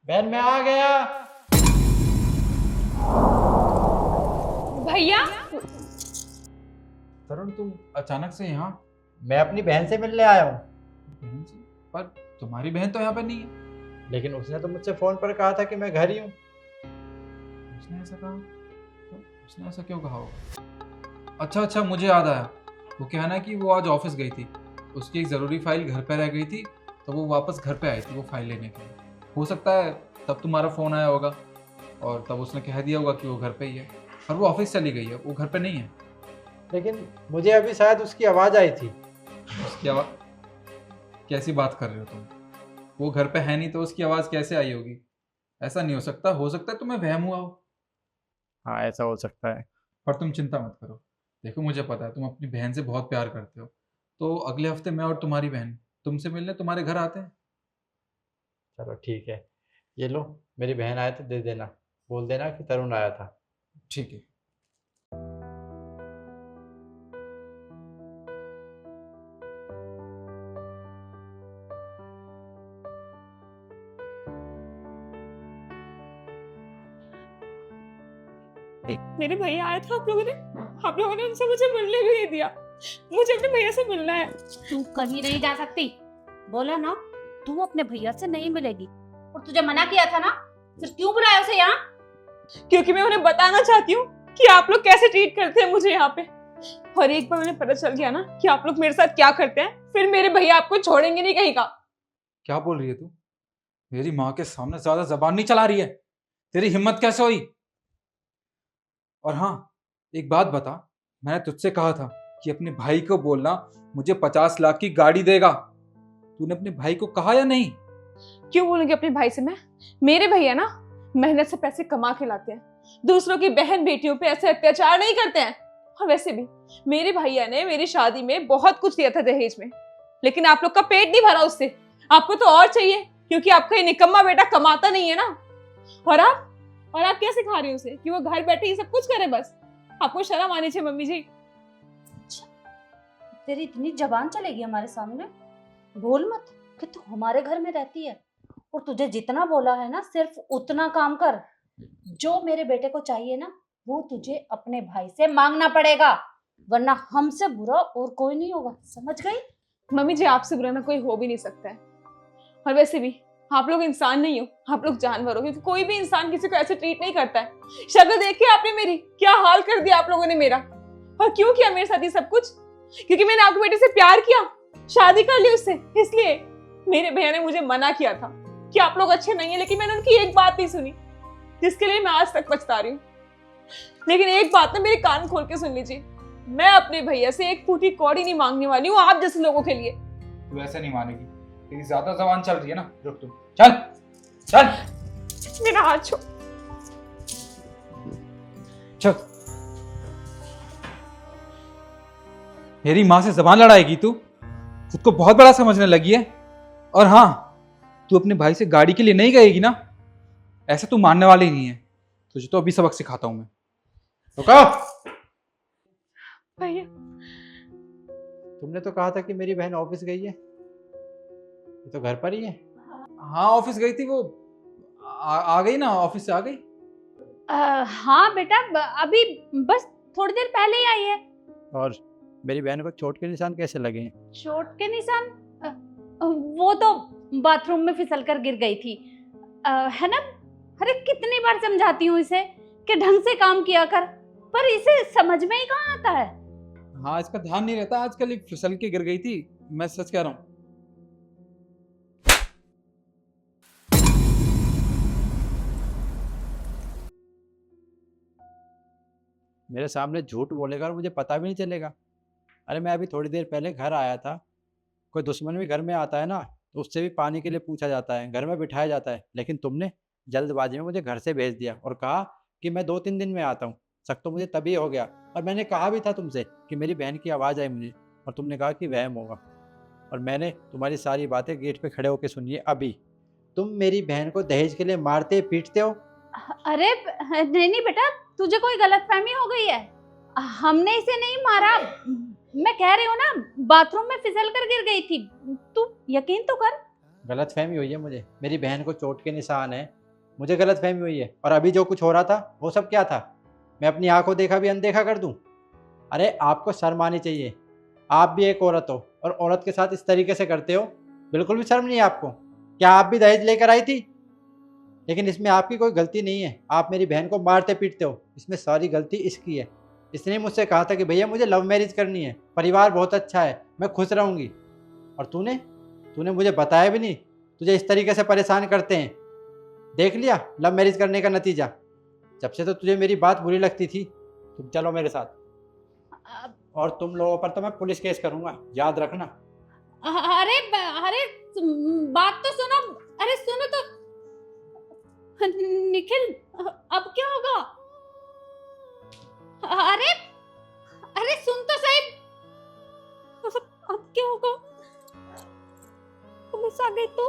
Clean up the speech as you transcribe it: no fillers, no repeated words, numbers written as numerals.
बहन मैं आ गया। भैया तरुण तुम अचानक से यहाँ? मैं अपनी बहन से मिलने आया हूँ। बहन से? पर तुम्हारी बहन तो यहाँ पर नहीं है। लेकिन उसने तो मुझसे फोन पर कहा था कि मैं घर ही हूँ। उसने ऐसा कहा? तो उसने ऐसा क्यों कहा होगा? अच्छा मुझे याद आया। वो क्या है ना कि वो आज ऑफिस गई थी, उसकी एक ज़रूरी फाइल घर पे रह गई थी, तो वो वापस घर पे आई थी वो फाइल लेने के लिए। हो सकता है तब तुम्हारा फ़ोन आया होगा और तब उसने कह दिया होगा कि वो घर पे ही है, पर वो ऑफिस चली गई है, वो घर पे नहीं है। लेकिन मुझे अभी शायद उसकी आवाज़ आई थी। उसकी आवाज़? कैसी बात कर रहे हो तुम? वो घर पे है नहीं तो उसकी आवाज़ कैसे आई होगी? ऐसा नहीं हो सकता है तुम्हें वहम हुआ हो। हाँ ऐसा हो सकता है। पर तुम चिंता मत करो। देखो मुझे पता है तुम अपनी बहन से बहुत प्यार करते हो, तो अगले हफ्ते मैं और तुम्हारी बहन तुमसे मिलने तुम्हारे घर आते हैं। चलो ठीक है, ये लो मेरी बहन आए तो दे देना, बोल देना कि तरुण आया था। ठीक है। मेरे भैया आए थे, आप लोगों ने उनसे मुझे मिलने भी नहीं दिया। मुझे अपने भैया से मिलना है। तू कहीं नहीं जा सकती। बोला ना तू अपने भैया से नहीं मिलेगी, और तुझे मना किया था ना, फिर क्यों बुलाया उसे यहाँ? क्योंकि मैं उन्हें बताना चाहती हूँ कि आप लोग कैसे ट्रीट करते हैं मुझे यहाँ पे। और एक बार उन्हें पता चल गया ना कि आप लोग मेरे साथ क्या करते हैं, फिर मेरे भैया आपको छोड़ेंगे नहीं कहीं का। क्या बोल रही है तू? मेरी माँ के सामने ज्यादा जबान नहीं चला रही है। तेरी हिम्मत कैसे हुई? और हाँ, एक बात बता, मैंने तुझसे कहा था कि अपने भाई को बोलना मुझे 50 लाख की गाड़ी देगा। तूने अपने भाई को कहा या नहीं? क्यों बोलूंगी अपने भाई से मैं? मेरे भैया ना मेहनत से पैसे कमा के लाते हैं, दूसरों की बहन बेटियों पे ऐसे अत्याचार नहीं करते हैं। और वैसे भी मेरे भैया ने मेरी शादी में बहुत कुछ दिया था दहेज में, लेकिन आप लोग का पेट नहीं भरा उससे। आपको तो और चाहिए, क्योंकि आपका ये निकम्मा बेटा कमाता नहीं है ना। और आप क्या सिखा रही हो उसे कि वो घर बैठे ही सब कुछ करे? बस आपको शर्म आनी चाहिए मम्मी जी। तेरी इतनी जबान चलेगी हमारे सामने? बोल मत कि तू हमारे घर में रहती है, और तुझे जितना बोला है ना सिर्फ उतना काम कर। जो मेरे बेटे को चाहिए ना वो तुझे अपने भाई से मांगना पड़ेगा, वरना हमसे बुरा और कोई नहीं होगा, समझ गई? मम्मी जी आपसे बुरा ना कोई हो भी नहीं सकता है। और वैसे भी आप लोग इंसान नहीं हो, आप लोग जानवर हो, क्योंकि कोई भी इंसान किसी को ऐसे ट्रीट नहीं करता है। शक्ल देखी आपने मेरी, क्या हाल कर दिया आप लोगों ने मेरा। और क्यों किया मेरे साथ ये सब कुछ? क्योंकि मैंने आपके बेटे से प्यार किया, शादी कर ली उससे, इसलिए। मेरे भैया ने मुझे मना किया था कि आप लोग अच्छे नहीं है, लेकिन मैंने उनकी एक बात नहीं सुनी, जिसके लिए मैं आज तक पछता रही हूँ। लेकिन एक बात ना मेरे कान खोल के सुन लीजिए, मैं अपने भैया से एक फूटी कौड़ी नहीं मांगने वाली हूँ आप जैसे लोगों के लिए। तू ऐसे नहीं मानेगी, तेरी ज्यादा जबान चल रही है ना। रुक तू, चल चल मेरा हाथ छोड़। चल। मेरी माँ से जबान लड़ाएगी तू? खुद को बहुत बड़ा समझने लगी है। और हाँ, तू अपने भाई से गाड़ी के लिए नहीं गएगी ना? ऐसे तू मानने वाली नहीं है। तुझे तो अभी सबक सिखाता हूं मैं। रुको। भैया तुमने तो कहा था कि मेरी बहन ऑफिस गई है, ये तो घर पर ही है। हाँ ऑफिस गई थी वो। आ गई ना, ऑफिस से आ गई। हाँ बेटा, अभी बस थोड़ी देर पहले ही आई है। और मेरी बहन को चोट के निशान कैसे लगे हैं? चोट के निशान? वो तो बाथरूम में फिसल कर गिर गई थी, है ना? अरे कितनी बार समझाती हूँ इसे कि ढंग से काम किया कर, पर इसे समझ में ही कहाँ आता है। हाँ इसका ध्यान नहीं रहता, आजकल एक फिसल के गिर गई थी। मैं सच कह रहा हूँ। मेरे सामने झूठ बोलेगा और मुझे पता भी नहीं चलेगा। अरे मैं अभी थोड़ी देर पहले घर आया था। कोई दुश्मन भी घर में आता है ना तो उससे भी पानी के लिए पूछा जाता है, घर में बिठाया जाता है। लेकिन तुमने जल्दबाजी में मुझे घर से भेज दिया और कहा कि मैं 2-3 दिन में आता हूँ। शक तो मुझे तभी हो गया। और मैंने कहा भी था तुमसे कि मेरी बहन की आवाज़ आई मुझे, और तुमने कहा कि वहम होगा। और मैंने तुम्हारी सारी बातें गेट पे खड़े होकर सुनी है। अभी तुम मेरी बहन को दहेज के लिए मारते पीटते हो। अरे नहीं बेटा, तुझे कोई गलतफहमी हो गई है। हमने इसे नहीं मारा, मैं कह रही हूँ ना, बाथरूम में फिसल कर गिर गई थी। तू यकीन तो कर। गलतफहमी हुई है मुझे, मेरी बहन को चोट के निशान है, मुझे गलतफहमी हुई है। और अभी जो कुछ हो रहा था वो सब क्या था? मैं अपनी आंखों देखा भी अनदेखा कर दूं? अरे आपको शर्म आनी चाहिए, आप भी एक औरत हो और औरत के साथ इस तरीके से करते हो, बिल्कुल भी शर्म नहीं है आपको? क्या आप भी दहेज लेकर आई थी? लेकिन इसमें आपकी कोई गलती नहीं है, आप मेरी बहन को मारते पीटते हो, इसमें सारी गलती इसकी है। इसने मुझसे कहा था कि भैया मुझे लव मैरिज करनी है, परिवार बहुत अच्छा है, मैं खुश रहूँगी। और तूने तूने मुझे बताया भी नहीं, तुझे इस तरीके से परेशान करते हैं। देख लिया लव मैरिज करने का नतीजा। जब से तो तुझे मेरी बात बुरी लगती थी। तुम चलो मेरे साथ, और तुम लोगों पर तो मैं पुलिस केस करूँगा, याद रखना। अरे अरे बात तो सुनो। अरे सुनो तो निखिल, अब क्या होगा? अरे अरे सुन तो सही, अब क्या होगा? पुलिस आ गई तो?